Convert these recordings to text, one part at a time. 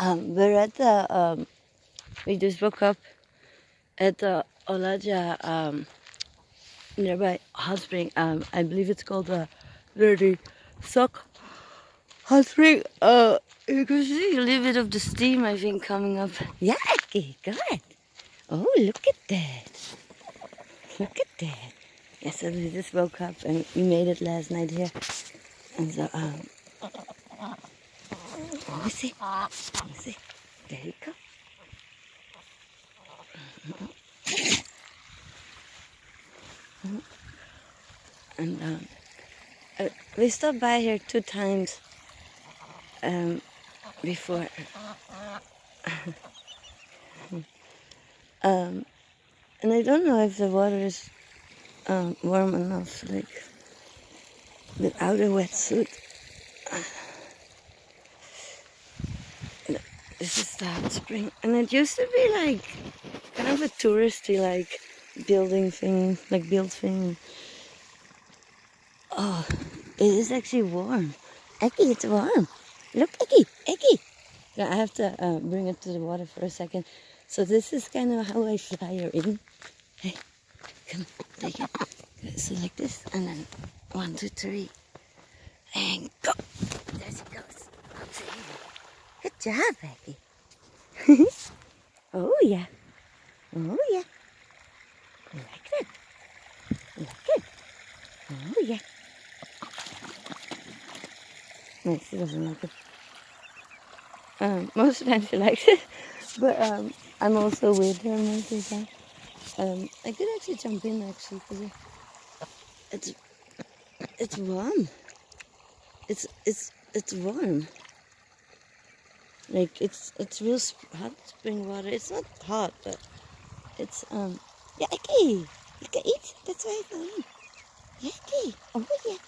We're at the, we just woke up at the Olancha nearby hot spring. I believe it's called the Dirty Sock Hot Spring. You can see a little bit of the steam, I think, coming up. Yeah, okay, good. Oh, look at that. Look at that. Yeah, so we just woke up and we made it last night here. And so, let me see. Let me see. There you go. And we stopped by here 2 times before. And I don't know if the water is warm enough, like without a wetsuit. This is the hot spring, and it used to be like kind of a touristy, like building thing, like built thing. Oh, it is actually warm. Eki, it's warm. Look, Eki, Eki. Yeah, I have to bring it to the water for a second. So this is kind of how I fly her in. Hey, come, take it. So like this, and then 1, 2, 3, and go. There she goes. Good job, Becky. Oh yeah. Oh yeah. Like that. Like it. Oh yeah. No, she doesn't like it. Most of the time she likes it, but I'm also with her most of the time. I could actually jump in actually because it's warm. It's warm. Like it's real hot spring water. It's not hot, but it's yeah, okay. You can eat. That's why I fell in. Yeah, okay. Oh yeah.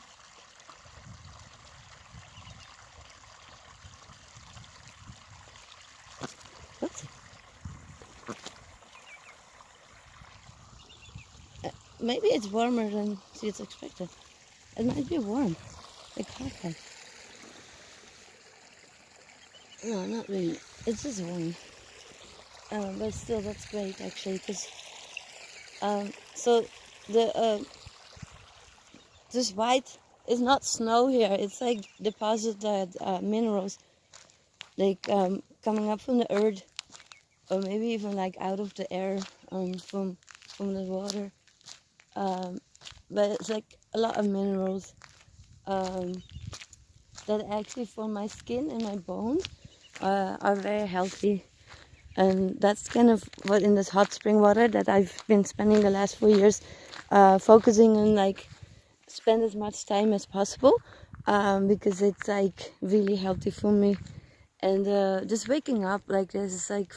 What's it? Maybe it's warmer than she's expected. It might be warm, like hot. No, not really. It's just warm. But still, that's great actually, because so the this white is not snow here. It's like deposited minerals, like coming up from the earth, or maybe even like out of the air from the water. But it's like a lot of minerals that actually for my skin and my bones are very healthy. And that's kind of what in this hot spring water that I've been spending the last 4 years focusing on, like spend as much time as possible because it's like really healthy for me. And just waking up like this is like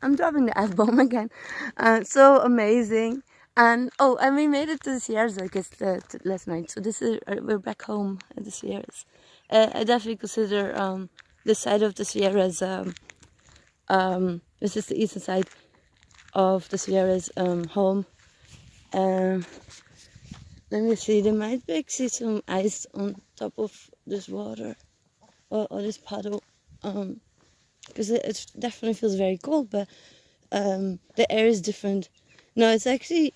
I'm dropping the F-bomb again. So amazing. And and we made it to the Sierras, I guess, last night. So this is we're back home at the Sierras. I definitely consider this side of the Sierras. This is the eastern side of the Sierras home. Let me see. There might be actually some ice on top of this water or this puddle, because it definitely feels very cold. But the air is different. No, it's actually.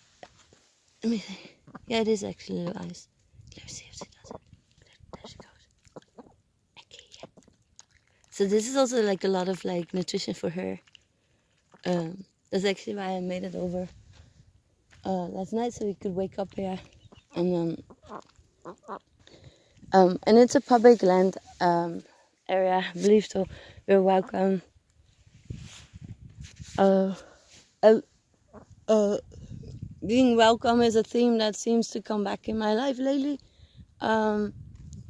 Let me see. Yeah, it is actually a little ice. Let me see if she does it. There she goes. Okay, yeah. So this is also like a lot of like nutrition for her. That's actually why I made it over last night, so we could wake up here, and it's a public land area, I believe, so you're welcome. Uh, uh, uh, Being welcome is a theme that seems to come back in my life lately.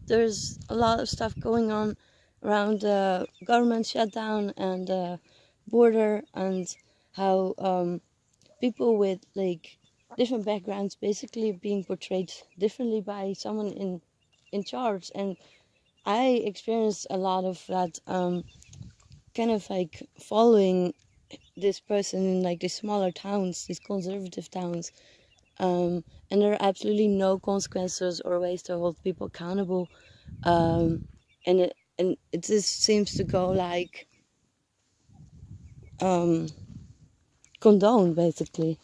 There's a lot of stuff going on around the government shutdown and the border, and how people with like different backgrounds basically being portrayed differently by someone in charge. And I experienced a lot of that, kind of like following this person in like these smaller towns, these conservative towns, and there are absolutely no consequences or ways to hold people accountable, and and it just seems to go like um, condoned basically,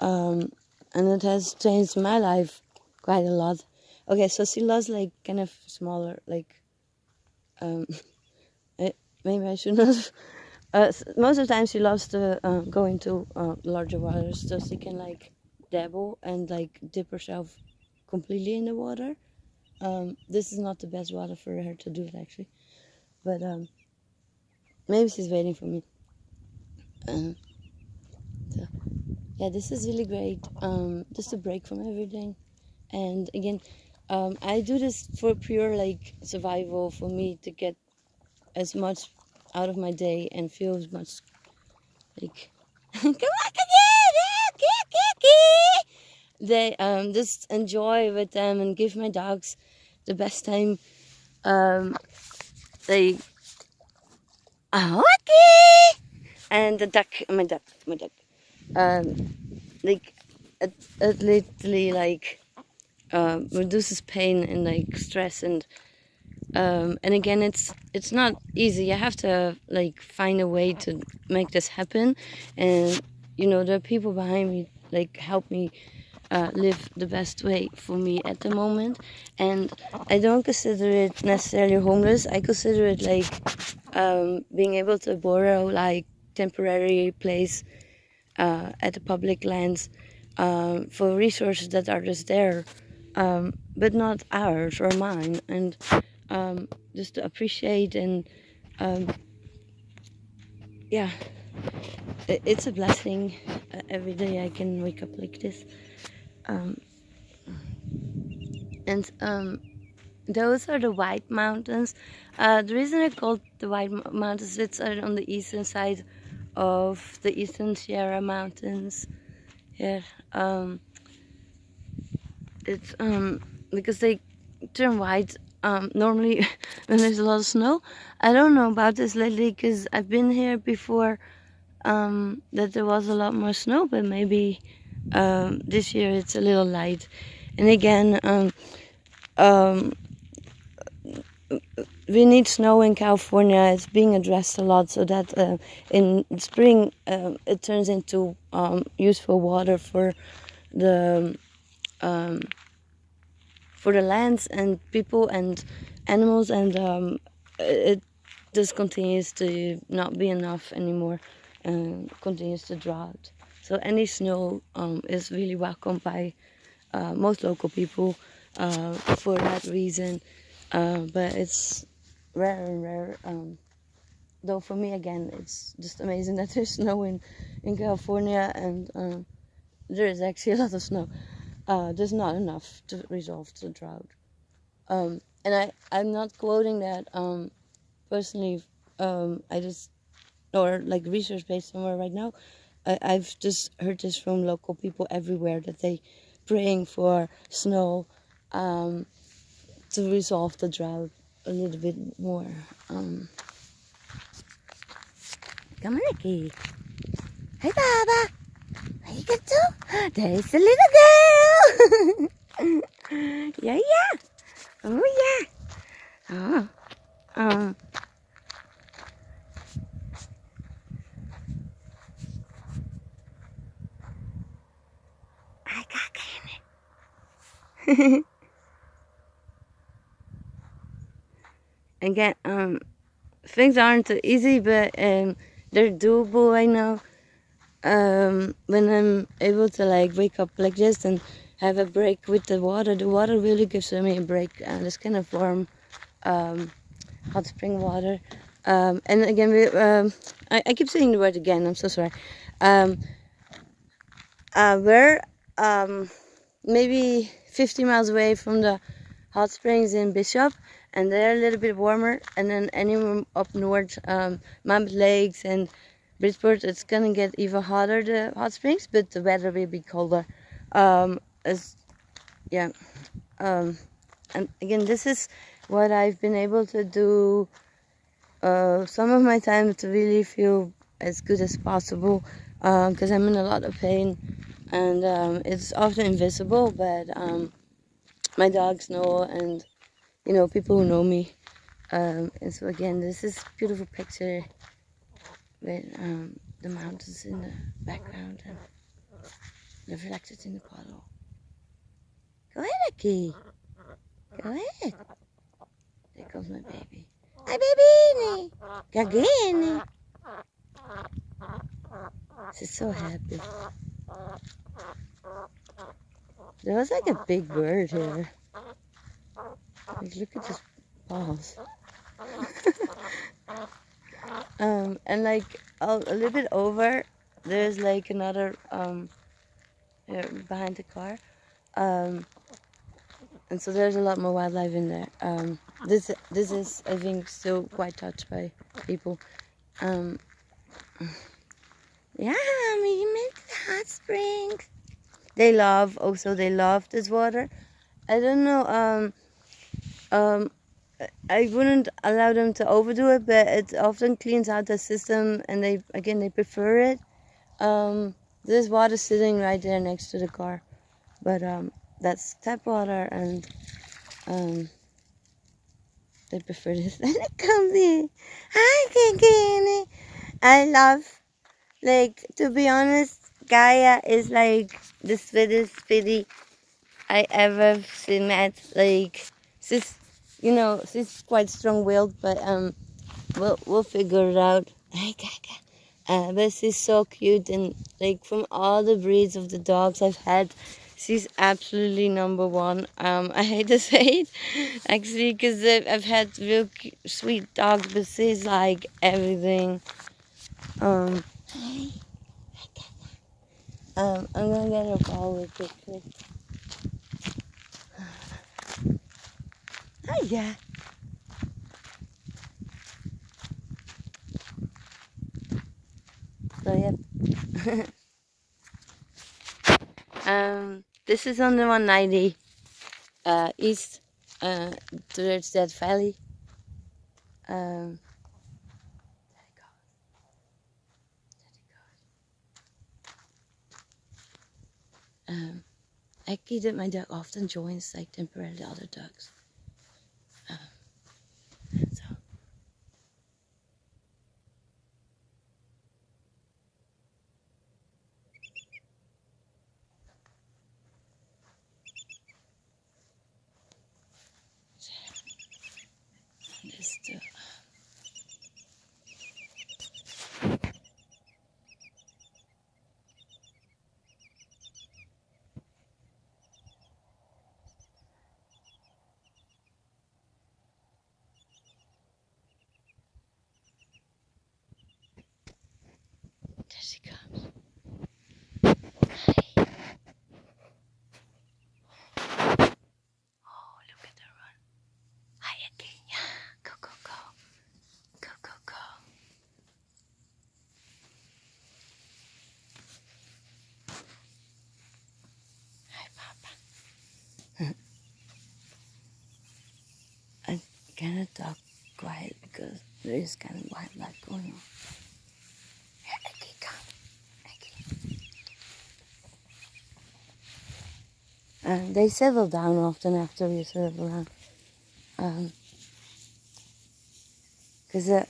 and it has changed my life quite a lot. Okay, so she loves like kind of smaller, like um, maybe I should not. Most of the time, she loves to go into larger waters, so she can like dabble and like dip herself completely in the water. This is not the best water for her to do it actually, but maybe she's waiting for me. Uh, so yeah, this is really great. Just a break from everything, and again, I do this for pure like survival for me to get as much out of my day and feel as much like come on, they just enjoy with them and give my dogs the best time. Um, they okay, and the duck, my duck, um, like it literally like reduces pain and like stress and again it's not easy. You have to like find a way to make this happen, and there are people behind me like help me live the best way for me at the moment. And I don't consider it necessarily homeless. I consider it like being able to borrow like temporary place at the public lands for resources that are just there, but not ours or mine, and just to appreciate and um, yeah, it's a blessing. Every day I can wake up like this, um, and those are the White Mountains. The reason they're called the White Mountains, it's on the eastern side of the Eastern Sierra Mountains. Yeah, it's because they turn white normally when there's a lot of snow. I don't know about this lately because I've been here before that there was a lot more snow, but maybe this year it's a little light. And again, um, we need snow in California. It's being addressed a lot so that in spring it turns into useful water the um, for the lands and people and animals, and it just continues to not be enough anymore and continues to drought. So any snow is really welcomed by most local people for that reason, but it's rare and rare. Though for me, again, it's just amazing that there's snow in California, and there is actually a lot of snow. There's not enough to resolve the drought. And I'm not quoting that personally. I just, or like research based somewhere right now. I've just heard this from local people everywhere that they praying for snow to resolve the drought a little bit more. Come on, Nikki. Hey, Baba. What you gonna do? There's a little girl. Yeah, yeah. Oh, yeah. Oh, I got it. Again, things aren't so easy, but they're doable right now. When I'm able to like wake up like this and have a break with the water really gives me a break. This kind of warm, hot spring water. And again, I keep saying the word again. I'm so sorry. We're maybe 50 miles away from the hot springs in Bishop, and they're a little bit warmer. And then anywhere up north, Mammoth Lakes and Bridgeport, it's gonna get even hotter, the hot springs, but the weather will be colder. Yeah. And again, this is what I've been able to do some of my time to really feel as good as possible, because I'm in a lot of pain, and it's often invisible, but my dogs know, and people who know me And so again, this is a beautiful picture with the mountains in the background and reflected in the puddle. Go ahead, Aki. Go ahead. There comes my baby. Hi, baby. Gagini. She's so happy. There was like a big bird here. Like, look at his paws. And like a little bit over, there's like another here behind the car. And so there's a lot more wildlife in there. This is, I think, still quite touched by people. Yeah, we met the hot springs. They love this water. I don't know. I wouldn't allow them to overdo it, but it often cleans out the system, and they prefer it. There's water sitting right there next to the car, but that's tap water, and they prefer this. And it comes in. Hi, Kikini. I love, like, to be honest, Gaia is like the sweetest sweetie I ever seen met. Like, she's, she's quite strong-willed, but we'll figure it out. Hi, Gaga. But she's so cute, and like from all the breeds of the dogs I've had, she's absolutely number one. I hate to say it, actually, because I've had real sweet dogs, but she's like everything. Hi. I'm gonna get her ball real quickly. Hi, yeah. So yeah. This is on the 190 east towards that valley. There it goes. Aki, that my dog often joins like temporarily other dogs. So. This too. There she comes. Hi. Oh, look at her run. Hi, Aki. Yeah. Go, go, go. Go, go, go. Hi, Papa. I cannot talk quiet because there is kind of wildlife going on. Here, Aki, come. Aki. They settle down often after we serve around. Because, there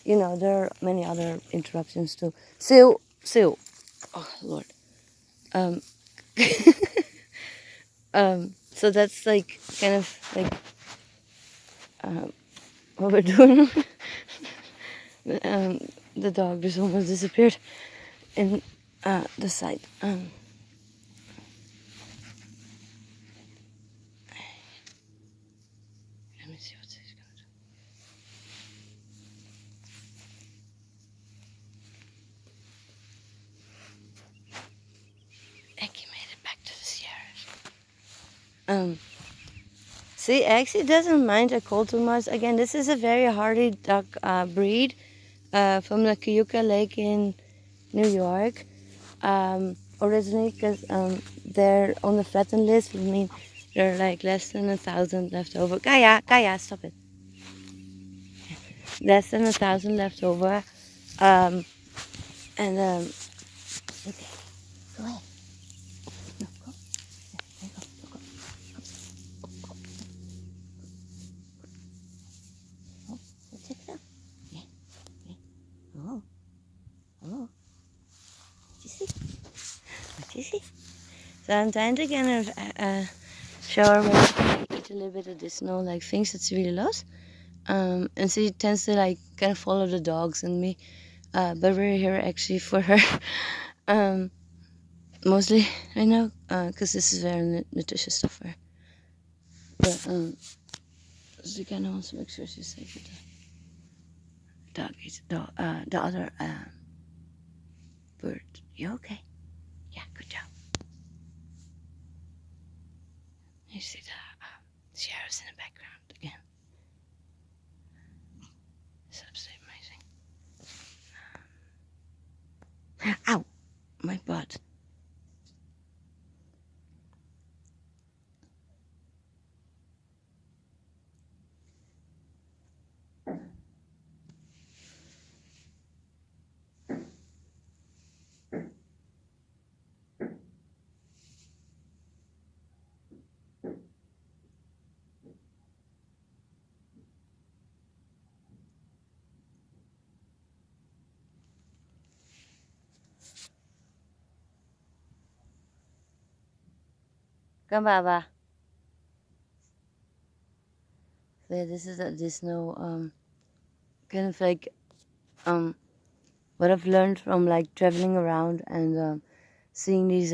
are many other interruptions too. So, oh, Lord. So that's like kind of like what we're doing. The dog just almost disappeared in the side. Let me see what she's gonna do. Eki made it back to the Sierras. See, actually doesn't mind the cold too much. Again, this is a very hardy duck breed from the Cayuga Lake in New York. Originally, because they're on the threatened list, which means there are like less than 1,000 left over. Gaia, stop it. Less than 1,000 left over. Okay, go ahead. No, go. There you go. Go. So I'm trying to kind of show her where she can eat a little bit of the snow, like things that she really loves. And she tends to like kind of follow the dogs and me. But we're here actually for her, mostly right now, because this is very nutritious stuff for her. But she kind of wants to make sure she's safe with the the other bird. You okay? Yeah, good job. You see the sheriff's in the background again. It's absolutely amazing. Ow! My butt. Come, Baba. So yeah, this is this snow kind of like what I've learned from like traveling around and seeing these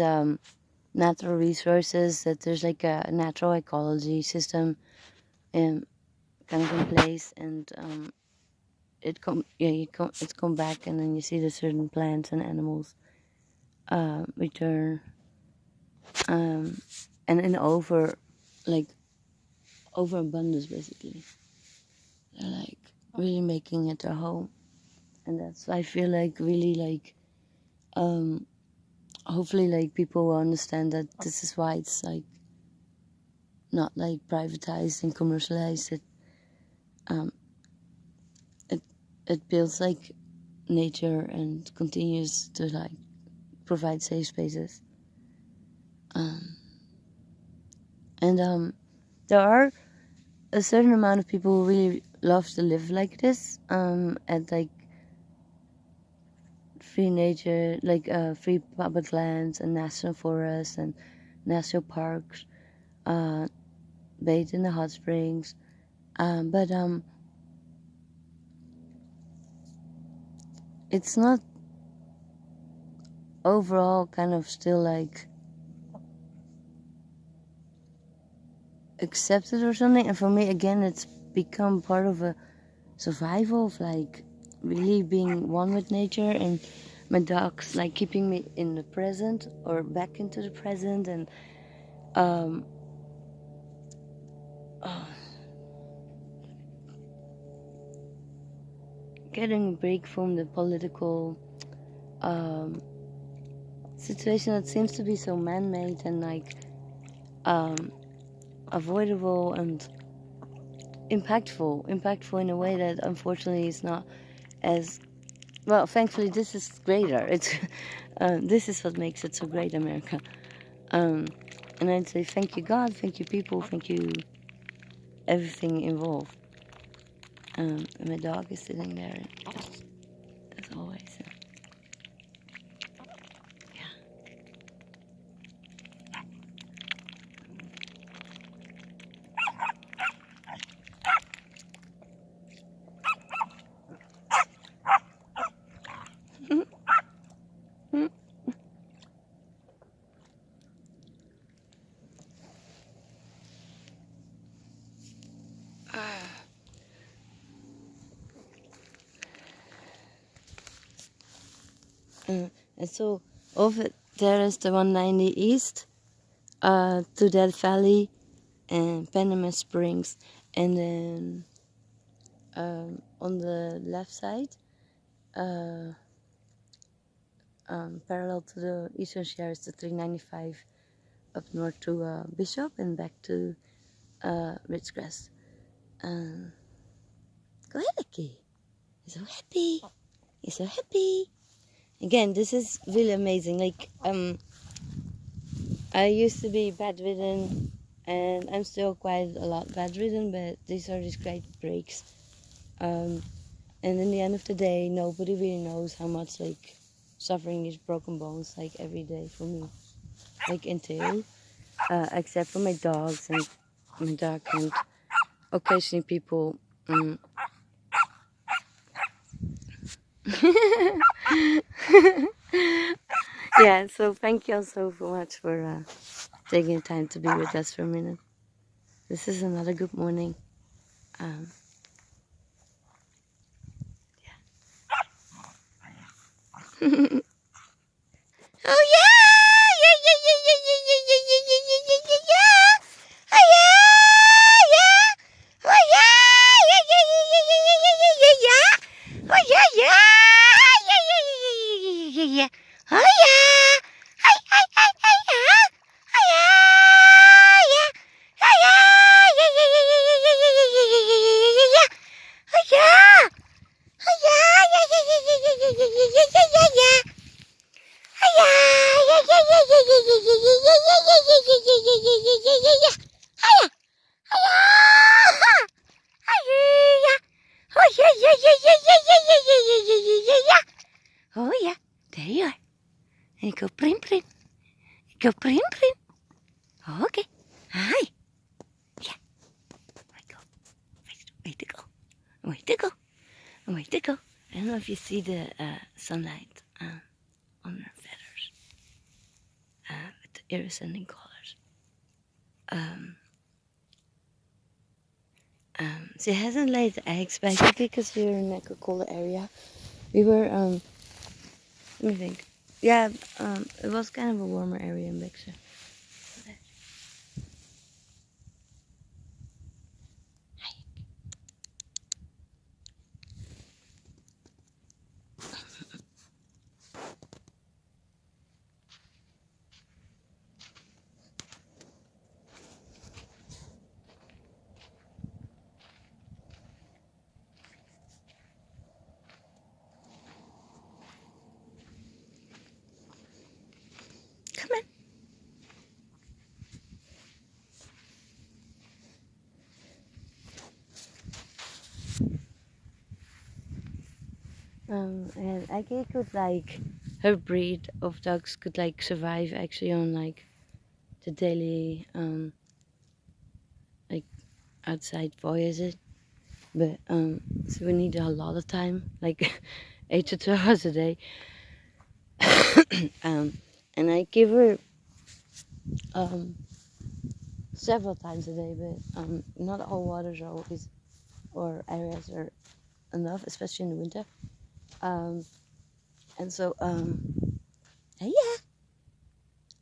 natural resources, that there's like a natural ecology system kind of in place, and it's come back, and then you see the certain plants and animals return, and in like overabundance basically. They're like really making it their home, and that's, I feel like, really like hopefully like people will understand that this is why it's like not like privatized and commercialized. Um, it builds like nature and continues to like provide safe spaces. And there are a certain amount of people who really love to live like this, at like free nature, like free public lands and national forests and national parks, bathe in the hot springs. But it's not overall kind of still like accepted or something. And for me, again, it's become part of a survival of like really being one with nature, and my dogs like keeping me in the present or back into the present, and um uh, getting a break from the political um situation that seems to be so man-made and like avoidable and impactful in a way that unfortunately is not as well. Thankfully, this is greater. It's this is what makes it so great, America. And I'd say thank you, God, thank you, people, thank you, everything involved. And my dog is sitting there, just as always. And so over there is the 190 East, to Death Valley and Panama Springs, and then on the left side, parallel to the Eastern Shore, is the 395 up north to Bishop and back to Ridgecrest. Go ahead, Lucky. You're so happy. You're so happy. Again, this is really amazing. Like, I used to be bedridden, and I'm still quite a lot bedridden, but these are just great breaks. And in the end of the day, nobody really knows how much like suffering these broken bones like every day for me. like entail, except for my dogs and my dog and occasionally people. Yeah, so thank you all so much for taking time to be with us for a minute. This is another good morning. Um, yeah. Oh yeah! Yeah, yeah, yeah, yeah, yeah, yeah, yeah, yeah, yeah, yeah, yeah, yeah, yeah. Oh yeah! Yeah! Oh yeah! Yeah, yeah, yeah, yeah, yeah, yeah, yeah, yeah, yeah, yeah. Oh yeah, yeah! Yeah, yeah, yeah, yeah, yeah, yeah, yeah, yeah. Oh yeah! Hi, hi, hi, hi, hi. Oh yeah! Yeah! Oh yeah! Yeah, yeah, yeah, yeah, yeah, yeah, yeah, yeah, yeah, yeah, yeah, yeah, yeah. Oh yeah! Oh yeah! Yeah, yeah, yeah, yeah, yeah, yeah, yeah, yeah, yeah, yeah, yeah. Oh yeah, there you are. And go print print. Go print print. Okay. Hi. Yeah. Way go. Way to go. Way to go. Way to go. I don't know if you see the sunlight on her feathers with the iridescent colors. She hasn't laid eggs basically because we're in like a colder area. We were let me think. Yeah, it was kind of a warmer area in Bexar. Come on. And Aggie could like her breed of dogs could like survive actually on like the daily like outside voyages, but so we need a lot of time, like 8 to 12 hours a day. And I give her several times a day, but not all waters are always or areas are enough, especially in the winter. And so yeah,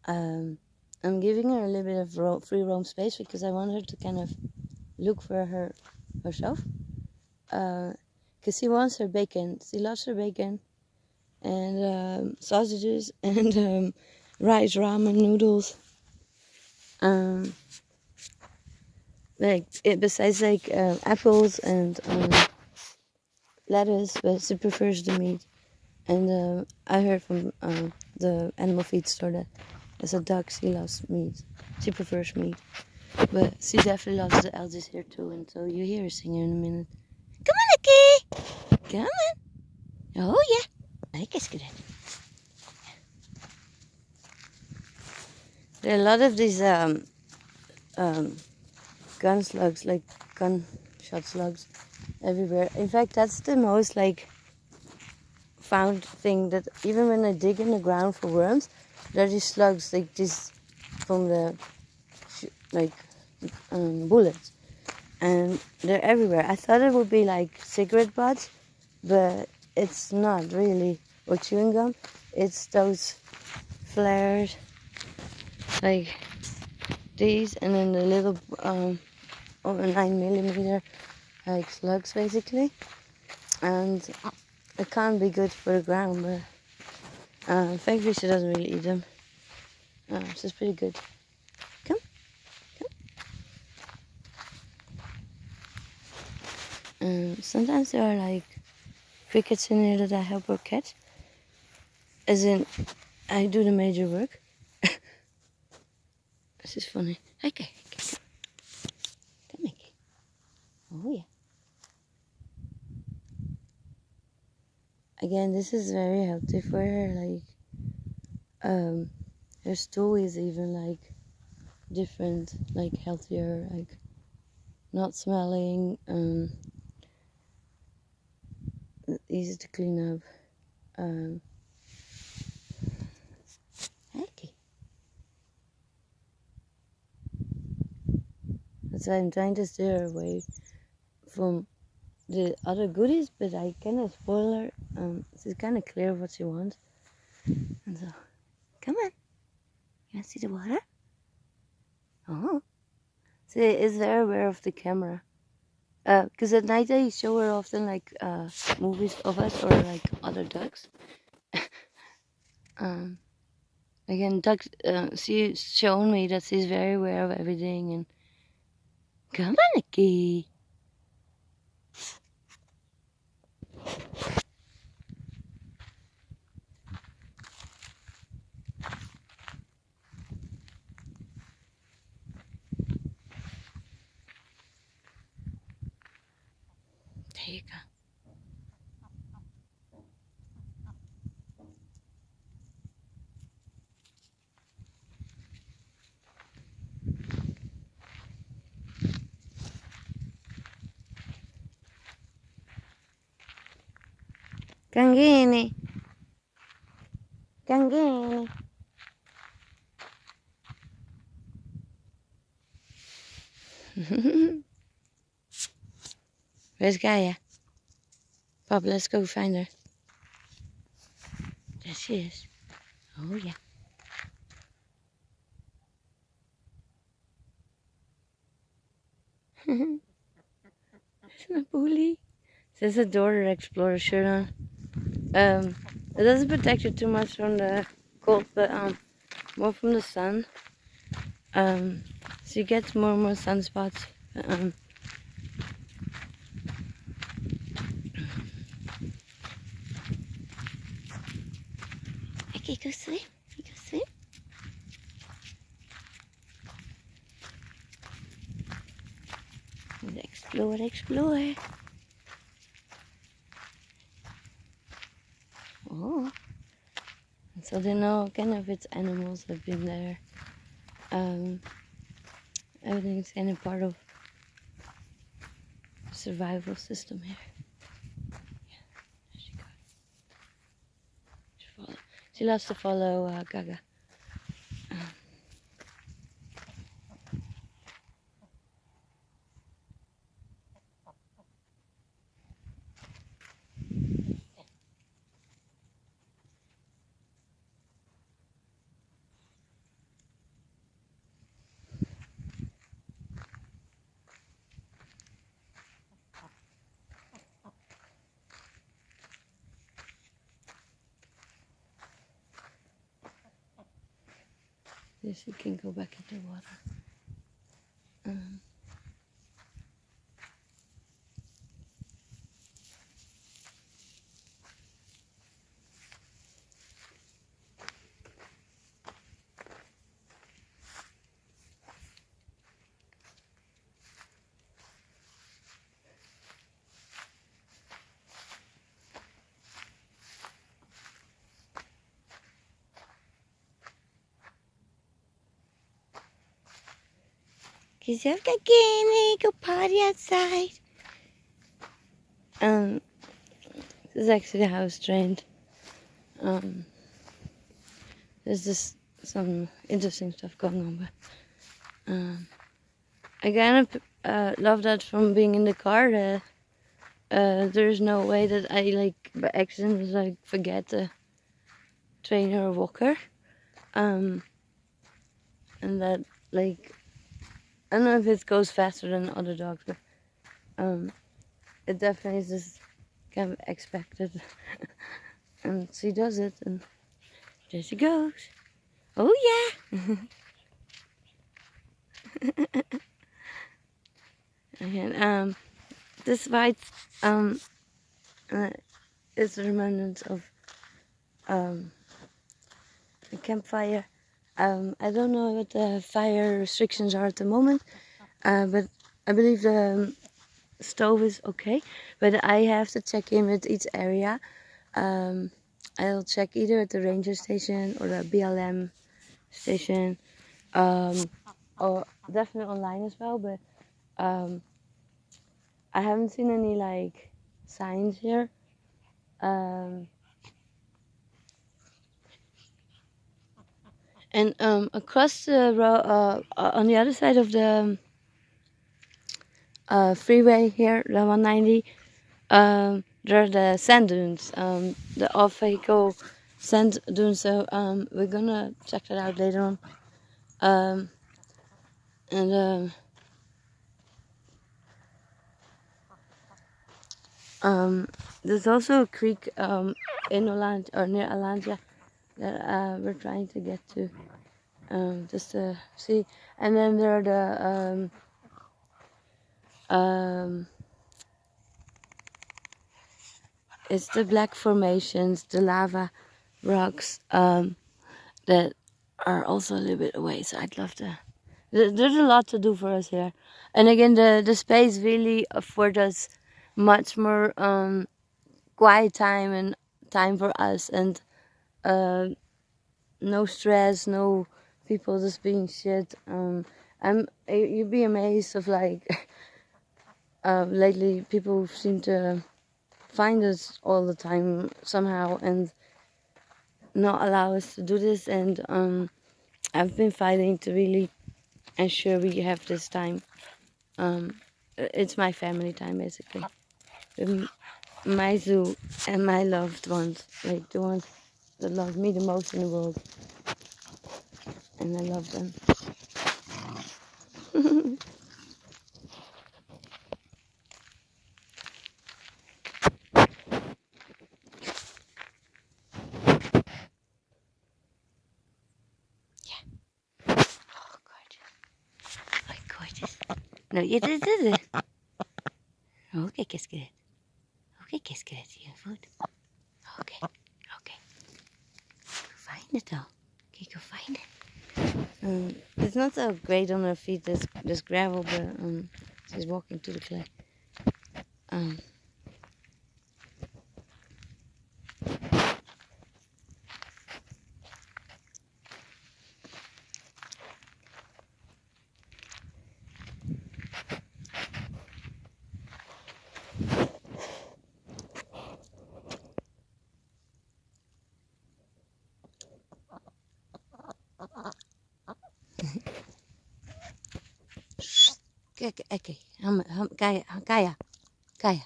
I'm giving her a little bit of free roam space because I want her to kind of look for herself. Because she wants her bacon. She loves her bacon and sausages and rice, ramen, noodles. Besides like apples and lettuce, but she prefers the meat. And I heard from the animal feed store that as a dog she loves meat. She prefers meat, but she definitely loves the elders here too. And so you hear her singing in a minute. Come on, Lucky. Come on. Oh yeah. Kijk eens gedaan. There are a lot of these gun slugs, like gunshot slugs, everywhere. In fact, that's the most like found thing, that even when I dig in the ground for worms, there are these slugs like this from the bullets, and they're everywhere. I thought it would be like cigarette butts, but it's not really, or chewing gum. It's those flares like these, and then the little 9mm like slugs basically, and it can't be good for the ground, but thankfully she doesn't really eat them. So it's pretty good. Come. Sometimes there are like crickets in here that I help her catch, as in I do the major work. This is funny. Okay. Come, Mickey. Oh yeah. Again, this is very healthy for her. Like, their stool is even like different, like healthier, like not smelling, easy to clean up. Hey. So I'm trying to steer away from the other goodies, but I cannot spoil her. She's kind of clear what she wants. And so, come on. You want to see the water? Oh. She is very aware of the camera. Because at night I show her often like movies of us or like other ducks. Again, ducks, she's shown me that she's very aware of everything. And come on, Nikki. There you go. Kangini. Kangini. Where's Gaia? Pop, let's go find her. There she is. Oh, yeah. Isn't that bully? There's a Daughter Explorer shirt on. It doesn't protect you too much from the cold, but more from the sun. So you get more and more sunspots. Okay, go swim. You go swim. Explore, explore. Oh. And so they know kind of its animals have been there. Everything's kind of part of the survival system here. Yeah, there she goes. She loves to follow Gaga. Yes, you can go back into the water. Cause I've got go party outside. This is actually how I was trained. There's just some interesting stuff going on, but I kind of love that from being in the car. There's no way that I like by accident like forget to train or walk her, and that like I don't know if it goes faster than other dogs, but it definitely is just kind of expected. And she does it, and there she goes. Oh yeah! And this white is a remnant of a campfire. I don't know what the fire restrictions are at the moment, but I believe the stove is okay. But I have to check in with each area. I'll check either at the ranger station or the BLM station, or definitely online as well. But I haven't seen any like signs here. And across the road, on the other side of the freeway here, the 190, there are the sand dunes, the off-vehicle sand dunes. So we're gonna check that out later on. And there's also a creek in Olancha, or near Olancha, that we're trying to get to, just to see. And then there are the it's the black formations, the lava rocks, that are also a little bit away. So I'd love to. There's a lot to do for us here, and again, the space really affords us much more quiet time and time for us, and no stress, no people just being shit. You'd be amazed of like lately people seem to find us all the time somehow and not allow us to do this. And I've been fighting to really ensure we have this time. It's my family time basically. My zoo and my loved ones, like the ones that love me the most in the world, and I love them. Yeah. Oh, gorgeous. Oh, gorgeous. No, you did it. Okay, qu'est-ce que c'est? Okay, qu'est-ce que c'est? Your food. Okay, okay. Find it though. Okay, go find it. It's not so great on her feet, this gravel, but she's walking to the clay. Okay, Kaya. Good.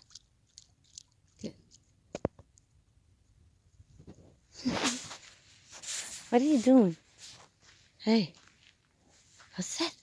What are you doing? Hey, what's that?